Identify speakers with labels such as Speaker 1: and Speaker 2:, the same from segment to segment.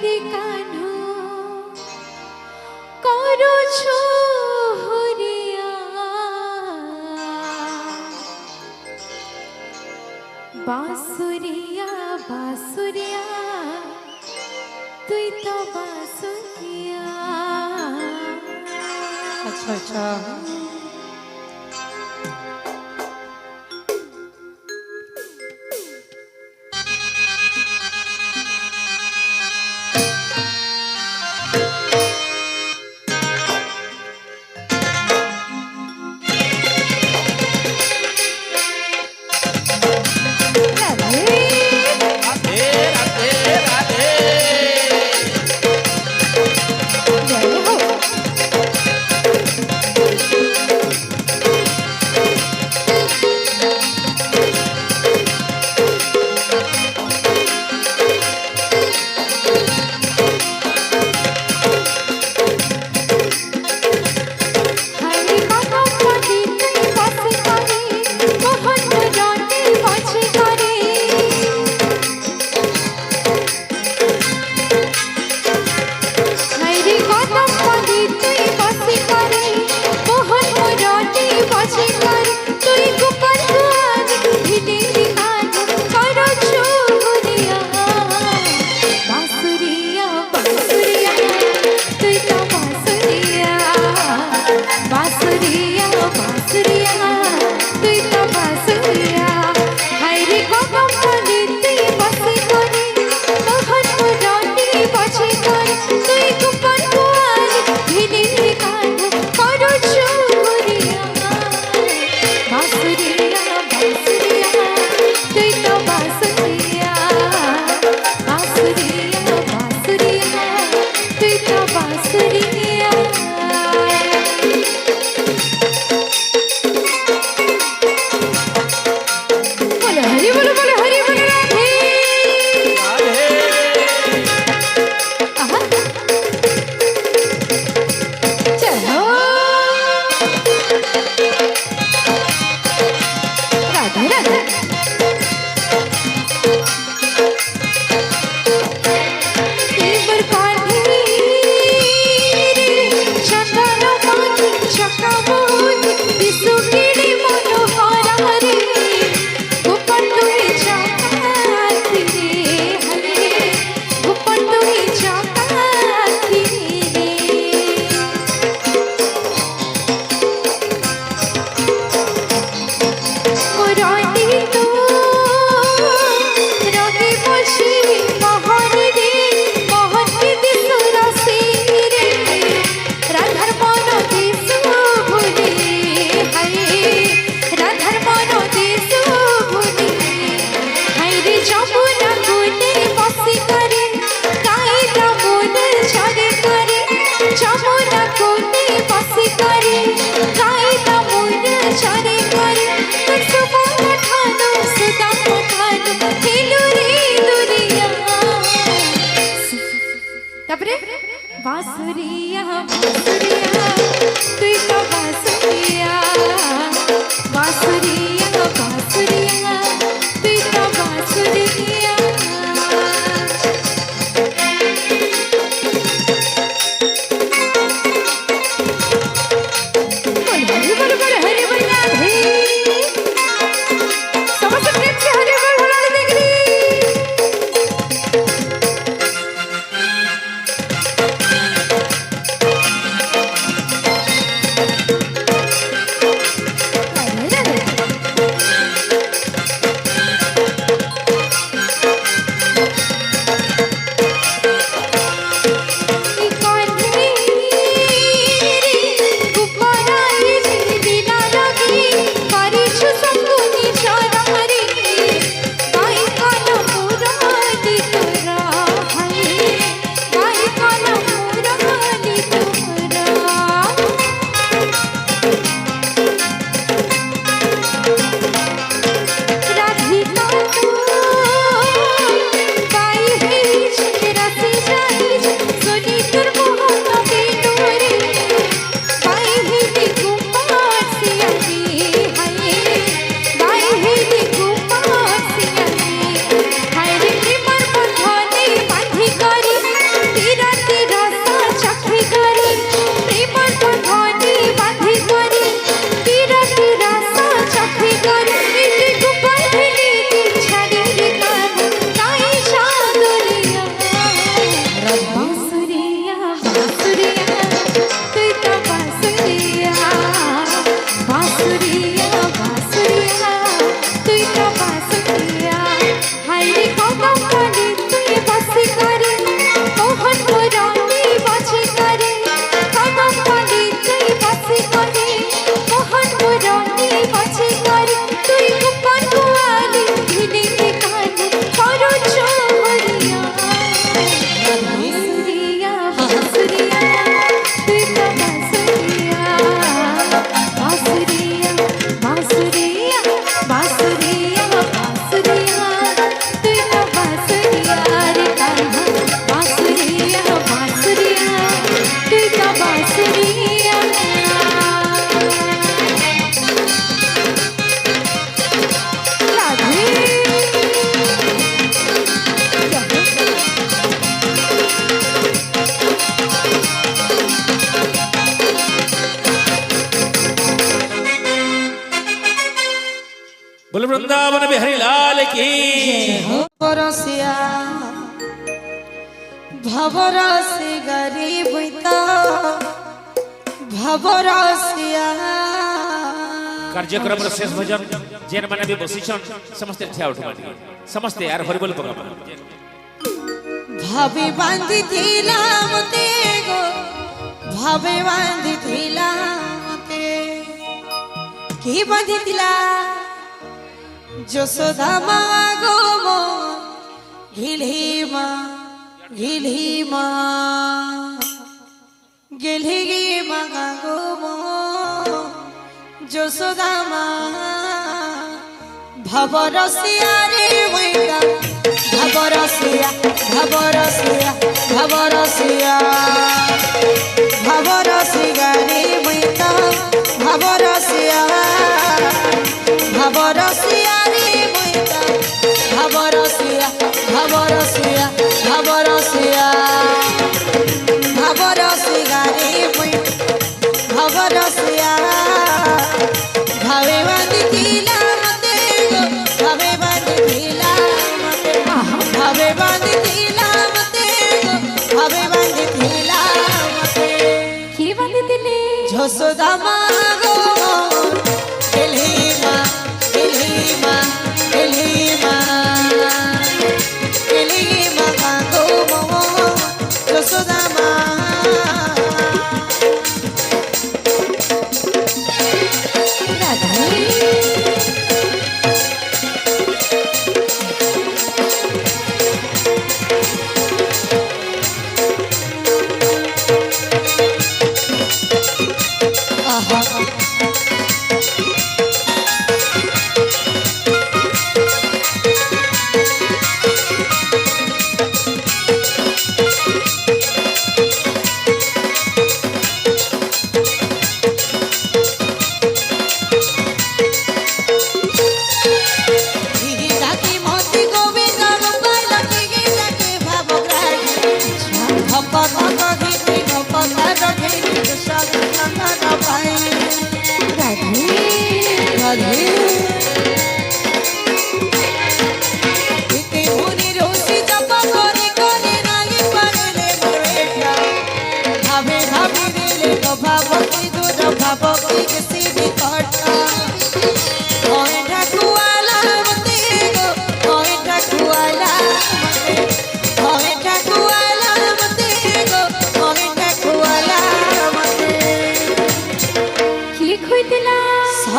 Speaker 1: রে কানু করছো হরিয়া বাঁশুরিয়া বাঁশুরিয়া তুই তো বাঁশুরিয়া।
Speaker 2: আচ্ছা আচ্ছা
Speaker 1: बांसुरिया बांसुरिया तुई तो बांसुरिया बांसुरिया बांसुरिया तुई तो बांसुरिया बोल हरि बोल राधे समस्त प्रेम से हरि बोल भोला देगरी
Speaker 2: बोल वृंदावन बिहारी लाल की
Speaker 1: बरसिया भवरसी गरीब भवरसिया
Speaker 2: कार्यक्रम शेष भजन जेन माने भी बसिछन समस्त ठिया उठबा समस्त यार हरि बोल पगा
Speaker 1: भाभी बांधी थिला मते गो भाभी बांधी थिला मते की बांधी थिला যশোদা মা গো মো গিলহি মা গিলহি মা গো মো যশোদা মা ভবরসিয়া রে বইতা ভবরসিয়া ভবরসিয়া ভবরসিয়া ভবরসিয়া রে বইতা ভবরসিয়া ভবরসিয়া রে বইতা ভবরসিয়া ভবরসিয়া ভবরসিয়া ভবরসিয়া রে বইতা ভবরসিয়া ভাবে বাঁধিলা মতে গো ভাবে বাঁধিলা মতে ভাবে বাঁধিলা মতে গো ভাবে বাঁধিলা মতে কি বাঁধিলে যশোদা মা গো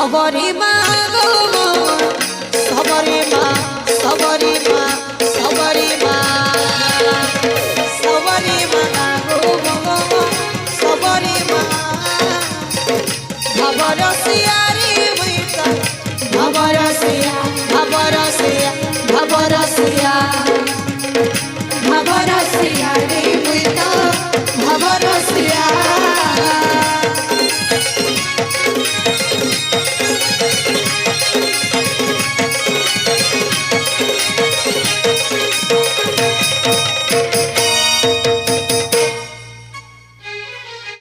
Speaker 1: সবরি মা গো সবরি মা সবরি মা সবরি মা সবরি মা গো সবরি মা ভবরসিয়া